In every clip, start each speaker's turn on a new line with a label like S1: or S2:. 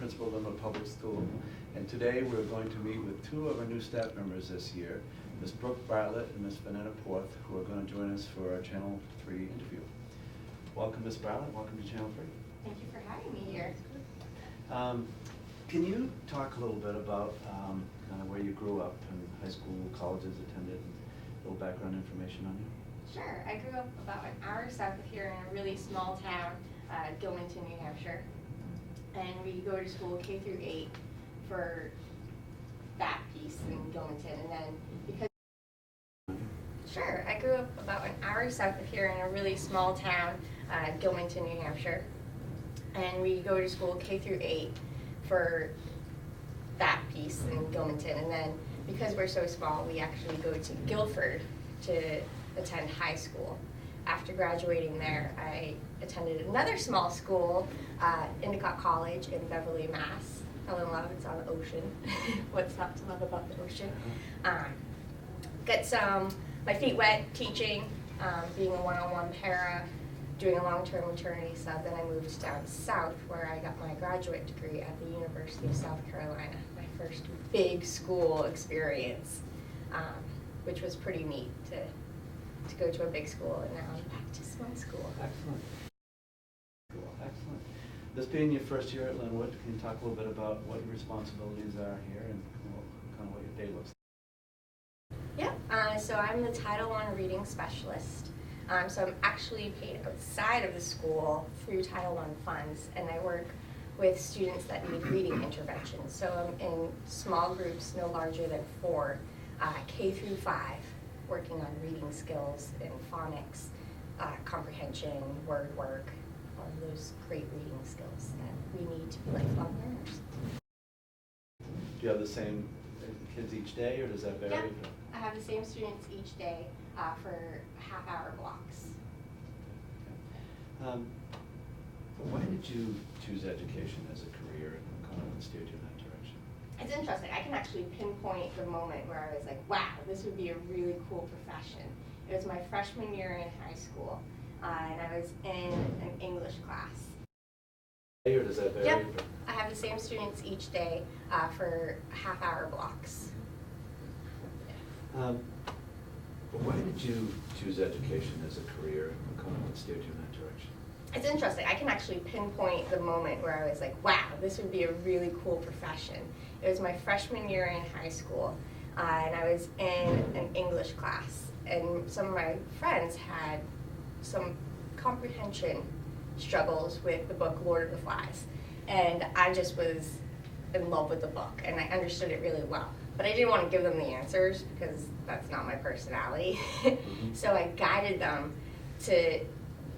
S1: principal of Lin-Wood Public School, and today we're going to meet with two of our new staff members this year, Ms. Brooke Bartlett and Ms. Vanetta Porth, who are going to join us for our Channel 3 interview. Welcome, Ms. Bartlett. Welcome to Channel 3.
S2: Thank you for having me here.
S1: Can you talk a little bit about kind of where you grew up and high school, colleges attended, and a little background information on you?
S2: Sure. I grew up about an hour south of here in a really small town, Gilmanton, New Hampshire. And we go to school K through 8 for that piece in Gilmanton. And then because Sure. I grew up about an hour south of here in a really small town, Gilmanton, New Hampshire. And we go to school K through 8 for that piece in Gilmanton. And then because we're so small, we actually go to Guilford to attend high school. After graduating there, I attended another small school, Endicott College in Beverly, Mass. Fell in love. It's on the ocean. What's not to love about the ocean? Got my feet wet teaching, being a one-on-one para, doing a long-term maternity sub. Then I moved down south where I got my graduate degree at the University of South Carolina. My first big school experience, which was pretty neat to go to a big school, and now I'm back to small school.
S1: Excellent. Cool. Excellent. This being your first year at Lin-Wood, can you talk a little bit about what your responsibilities are here and kind of what your day looks like?
S2: Yeah, so I'm the Title I reading specialist. So I'm actually paid outside of the school through Title I funds, and I work with students that need reading interventions. So I'm in small groups no larger than 4, K through 5, working on reading skills and phonics, comprehension, word work, all of those great reading skills that we need to be lifelong learners.
S1: Do you have the same kids each day, or does that vary?
S2: Yeah, I have the same students each day for half-hour blocks.
S1: Okay. Why did you choose education as a career and kind of steered you in that direction?
S2: It's interesting. I can actually pinpoint the moment where I was like, wow, this would be a really cool profession. It was my freshman year in high school, and I was in an English class.
S1: Or does that vary?
S2: Yep. I have the same students each day for half-hour blocks.
S1: Why did you choose education as a career and kind of steered you in that direction?
S2: It's interesting. I can actually pinpoint the moment where I was like, wow, this would be a really cool profession. It was my freshman year in high school, and I was in an English class, and some of my friends had some comprehension struggles with the book Lord of the Flies, and I just was in love with the book, and I understood it really well. But I didn't want to give them the answers because that's not my personality. So I guided them to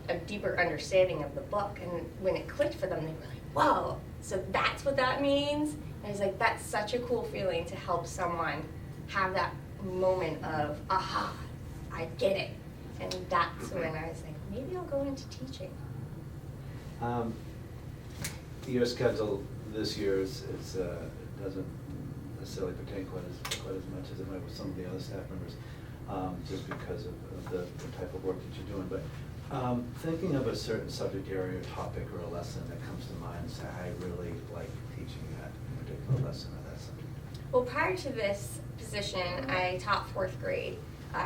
S2: a deeper understanding of the book, and when it clicked for them, they were like, whoa, so that's what that means? And I was like, that's such a cool feeling to help someone have that moment of, aha, I get it. And that's when I was like, maybe I'll go into teaching.
S1: Your schedule this year doesn't necessarily pertain quite as much as it might with some of the other staff members, just because of the type of work that you're doing. But thinking of a certain subject area or topic or a lesson that comes to mind, say, I really like teaching that particular lesson or that subject.
S2: Well, prior to this position, I taught 4th grade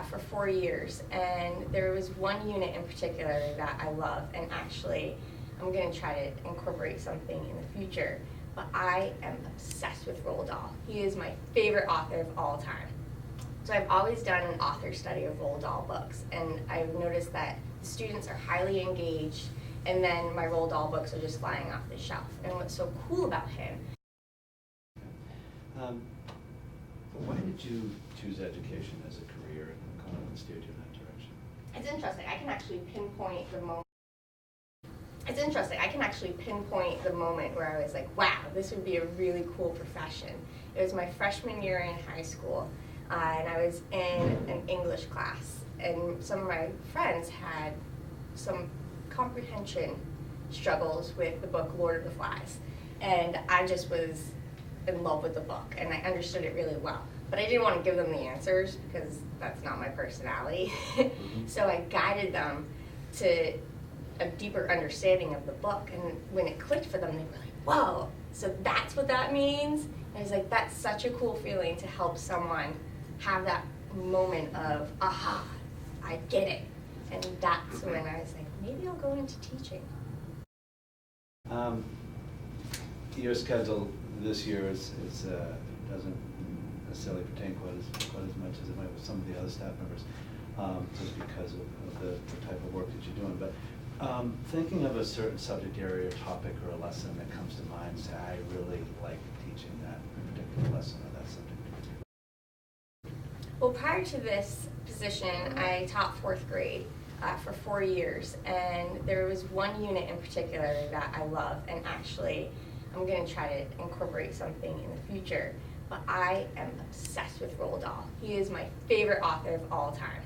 S2: for 4 years, and there was one unit in particular that I love, and actually I'm going to try to incorporate something in the future, but I am obsessed with Roald Dahl. He is my favorite author of all time. So I've always done an author study of Roald Dahl books, and I've noticed that students are highly engaged, and then my Roald Dahl books are just flying off the shelf. And what's so cool about him.
S1: Why did you choose education as a career and kind of steered you in that direction?
S2: It's interesting. I can actually pinpoint the moment. It's interesting. I can actually pinpoint the moment where I was like, wow, this would be a really cool profession. It was my freshman year in high school, and I was in an English class, and some of my friends had some comprehension struggles with the book Lord of the Flies, and I just was in love with the book, and I understood it really well. But I didn't want to give them the answers because that's not my personality. So I guided them to a deeper understanding of the book, and when it clicked for them, they were like, whoa, so that's what that means. And I was like, that's such a cool feeling to help someone have that moment of, aha, I get it. And that's when I was like, maybe I'll go into teaching.
S1: Your schedule this year doesn't necessarily pertain quite as much as it might with some of the other staff members, just because of the type of work that you're doing. But thinking of a certain subject area or topic or a lesson that comes to mind, say, I really like teaching that particular lesson or that subject.
S2: Well, prior to this position, I taught 4th grade for 4 years, and there was one unit in particular that I love, and actually I'm going to try to incorporate something in the future, but I am obsessed with Roald Dahl. He is my favorite author of all time.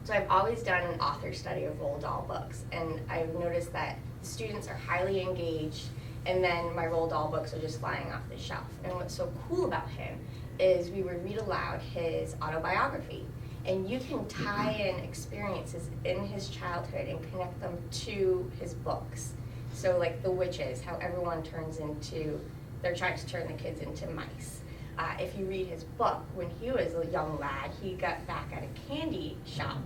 S2: So I've always done an author study of Roald Dahl books, and I've noticed that the students are highly engaged, and then my Roald Dahl books are just flying off the shelf. And what's so cool about him is we would read aloud his autobiography, and you can tie in experiences in his childhood and connect them to his books. So like the witches, how everyone they're trying to turn the kids into mice. If you read his book, when he was a young lad, he got back at a candy shop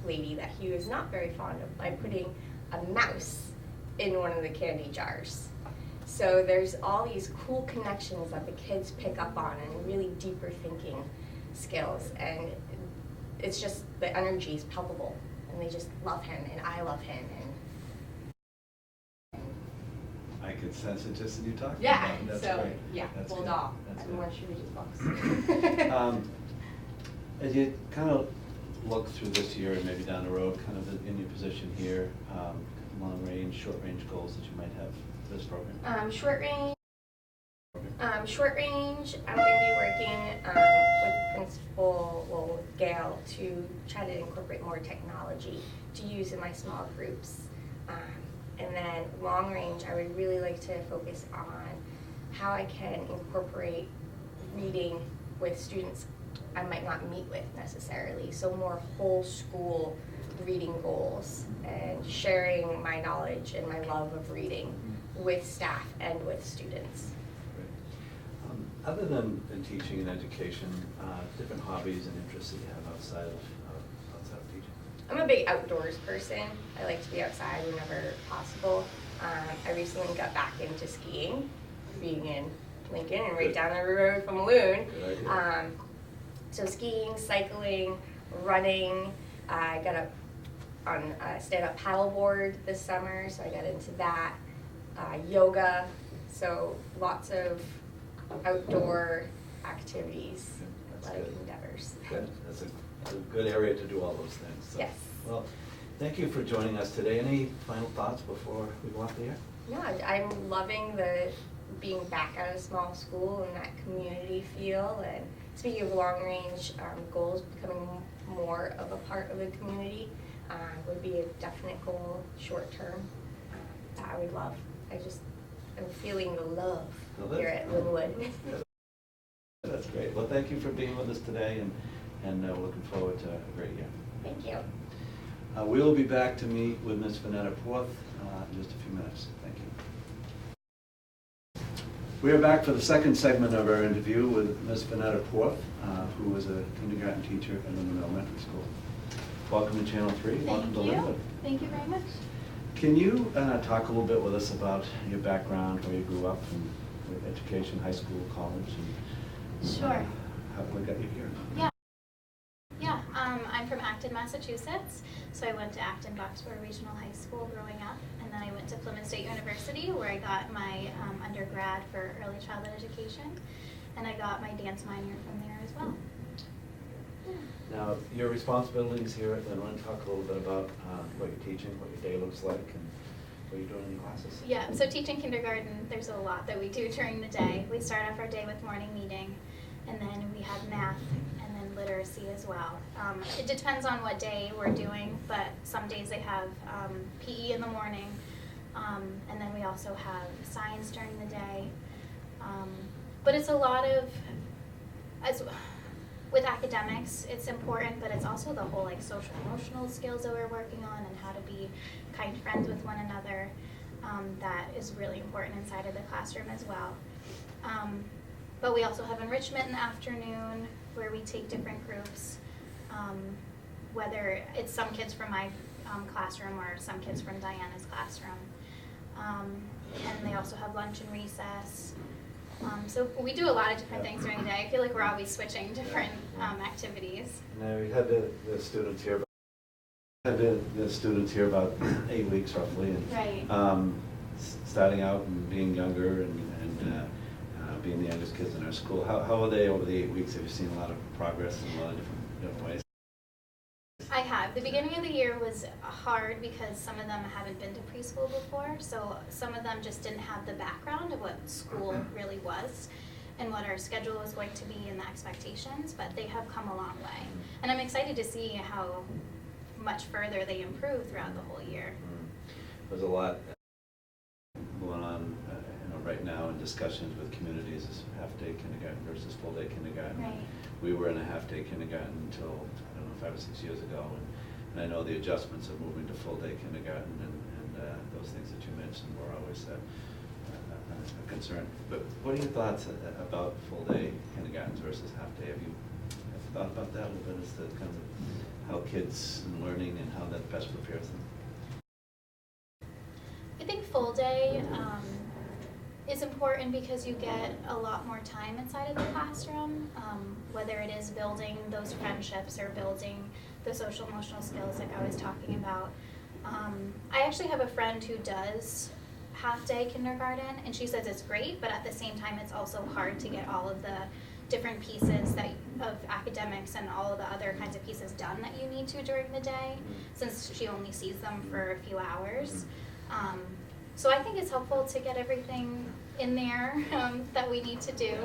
S2: lady that he was not very fond of by putting a mouse in one of the candy jars. So there's all these cool connections that the kids pick up on and really deeper thinking skills, and it's just the energy is palpable, and they just love him, and I love him. And
S1: I could sense it just in you talking
S2: yeah,
S1: about it. That's
S2: so
S1: great.
S2: yeah,
S1: That's
S2: Roald
S1: good.
S2: Dahl.
S1: That's
S2: Everyone
S1: good.
S2: should read his books.
S1: As you kind of look through this year and maybe down the road, kind of in your position here, long range, short range goals that you might have for this program?
S2: Short range, I'm going to be working with Principal, with Gail, to try to incorporate more technology to use in my small groups. And then long range, I would really like to focus on how I can incorporate reading with students I might not meet with necessarily. So more whole school reading goals and sharing my knowledge and my love of reading with staff and with students.
S1: Great. Other than teaching and education, different hobbies and interests that you have outside of teaching?
S2: I'm a big outdoors person. I like to be outside whenever possible. I recently got back into skiing, being in Lincoln and right down the road from Loon.
S1: Good idea.
S2: So skiing, cycling, running. I got up on a stand-up paddleboard this summer, so I got into that. Yoga, so lots of outdoor activities,
S1: That's
S2: athletic
S1: good.
S2: endeavors.
S1: Good. That's a good area to do all those things. So.
S2: Yes.
S1: Well, thank you for joining us today. Any final thoughts before we go off the air?
S2: No, I'm loving being back at a small school and that community feel. And speaking of long range goals, becoming more of a part of the community would be a definite goal short term that I would love. I'm feeling the love here at Lin-Wood.
S1: That's great. Well, thank you for being with us today, and we're looking forward to a great year.
S2: Thank you.
S1: We will be back to meet with Ms. Vanetta Porth in just a few minutes. Thank you. We are back for the second segment of our interview with Ms. Vanetta Porth, who is a kindergarten teacher at Lin-Wood Elementary School. Welcome to Channel 3. Welcome to Lin-Wood.
S3: Thank you very much.
S1: Can you talk a little bit with us about your background, where you grew up, and your education, high school, college, and
S3: Sure.
S1: what got you here?
S3: Yeah, I'm from Acton, Massachusetts, so I went to Acton Boxborough Regional High School growing up, and then I went to Plymouth State University where I got my undergrad for early childhood education, and I got my dance minor from there as well.
S1: Now, your responsibilities here at Lin-Wood, talk a little bit about what you're teaching, what your day looks like, and what you're doing in your classes.
S3: Yeah, so teaching kindergarten, there's a lot that we do during the day. We start off our day with morning meeting, and then we have math, and then literacy as well. It depends on what day we're doing, but some days they have PE in the morning, and then we also have science during the day. But it's a lot of, with academics, it's important, but it's also the whole like social emotional skills that we're working on and how to be kind friends with one another. that is really important inside of the classroom as well. But we also have enrichment in the afternoon where we take different groups, whether it's some kids from my classroom or some kids from Diana's classroom. And they also have lunch and recess. So we do a lot of different things during the day. I feel like we're always switching different activities.
S1: Now, we had the students here. The students here about 8 weeks roughly, and
S3: Right.
S1: Starting out and being younger and being the youngest kids in our school. How are they over the 8 weeks? Have you seen a lot of progress in a lot of different ways?
S3: I have. The beginning of the year was hard because some of them haven't been to preschool before, so some of them just didn't have the background of what school really was and what our schedule was going to be and the expectations, but they have come a long way. And I'm excited to see how much further they improve throughout the whole year.
S1: There's a lot going on right now in discussions with communities as half-day kindergarten versus full-day kindergarten.
S3: Right.
S1: We were in a half-day kindergarten until, I don't know, 5 or 6 years ago, and I know the adjustments of moving to full-day kindergarten and those things that you mentioned were always a concern. But what are your thoughts about full-day kindergartens versus half-day? Have you thought about that a little bit as to kind of how kids are learning and how that best prepares them?
S3: I think full day is important because you get a lot more time inside of the classroom, whether it is building those friendships or building the social emotional skills like I was talking about. I actually have a friend who does half-day kindergarten, and she says it's great, but at the same time it's also hard to get all of the different pieces of academics and all of the other kinds of pieces done that you need to during the day, since she only sees them for a few hours. So I think it's helpful to get everything in there that we need to do.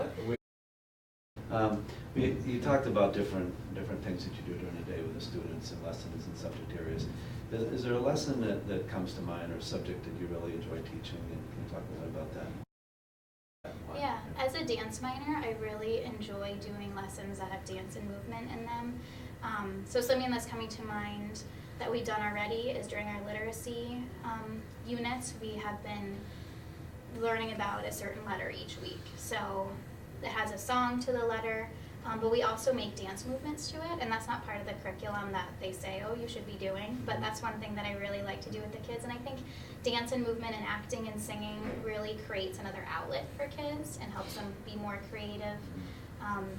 S1: You talked about different things that you do during the day with the students and lessons and subject areas. Is there a lesson that comes to mind or a subject that you really enjoy teaching? And can you talk a little about that?
S3: Yeah, as a dance minor, I really enjoy doing lessons that have dance and movement in them. So something that's coming to mind that we've done already is during our literacy units, we have been learning about a certain letter each week. So it has a song to the letter, but we also make dance movements to it, and that's not part of the curriculum that they say, oh, you should be doing, but that's one thing that I really like to do with the kids, and I think dance and movement and acting and singing really creates another outlet for kids and helps them be more creative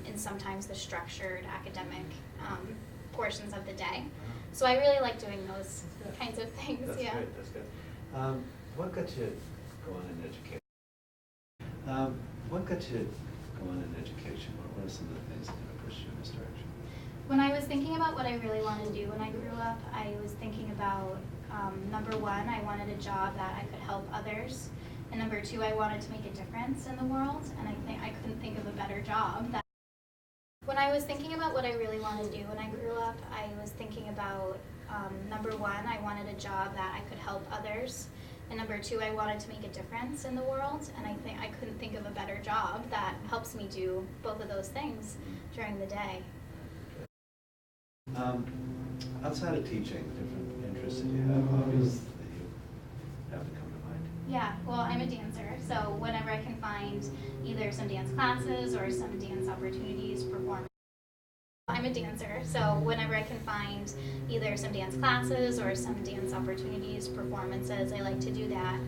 S3: in sometimes the structured academic portions of the day. So I really like doing those kinds of things.
S1: That's
S3: yeah.
S1: great, that's good. What got you going in education? What got you going in education? What are some of the things that kind of pushed you in this direction?
S3: When I was thinking about what I really wanted to do when I grew up, I was thinking about number one, I wanted a job that I could help others, and number two, I wanted to make a difference in the world, and I couldn't think of a better job. When I was thinking about what I really wanted to do when I grew up, I was thinking about number one, I wanted a job that I could help others, and number two, I wanted to make a difference in the world, and I couldn't think of a better job that helps me do both of those things during the day.
S1: Outside of teaching, different interests that you have, hobbies that you have to come to mind?
S3: Yeah, well, I'm a dancer, so whenever I can find either some dance classes or some dance opportunities, perform. I'm a dancer, so whenever I can find either some dance classes or some dance opportunities, performances, I like to do that.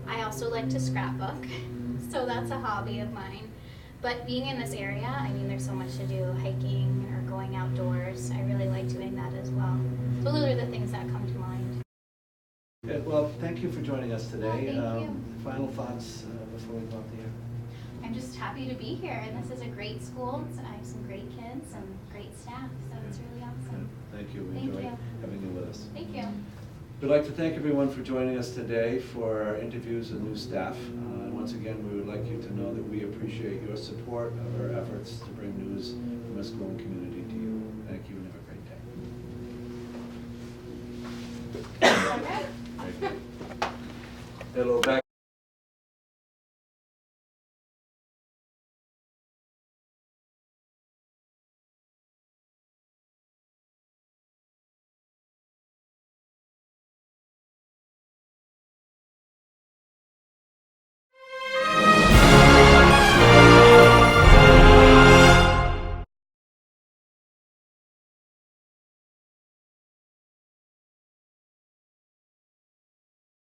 S3: I also like to scrapbook, so that's a hobby of mine. But being in this area, I mean, there's so much to do, hiking or going outdoors. I really like doing that as well. So those are the things that come to mind.
S1: Good. Well, thank you for joining us today.
S3: Thank you.
S1: Final thoughts before we go out the year?
S3: I'm just happy to be here, and this is a great school. I have some great kids and great staff, so it's really awesome.
S1: Good. Thank you. We
S3: Thank
S1: enjoyed
S3: you.
S1: having you with us.
S3: Thank you.
S1: We'd like to thank everyone for joining us today for our interviews of new staff. And once again, we would like you to know that we appreciate your support of our efforts to bring news from our school and community to you. Thank you and have a great day.
S3: All right.
S1: Very good. Hello, back.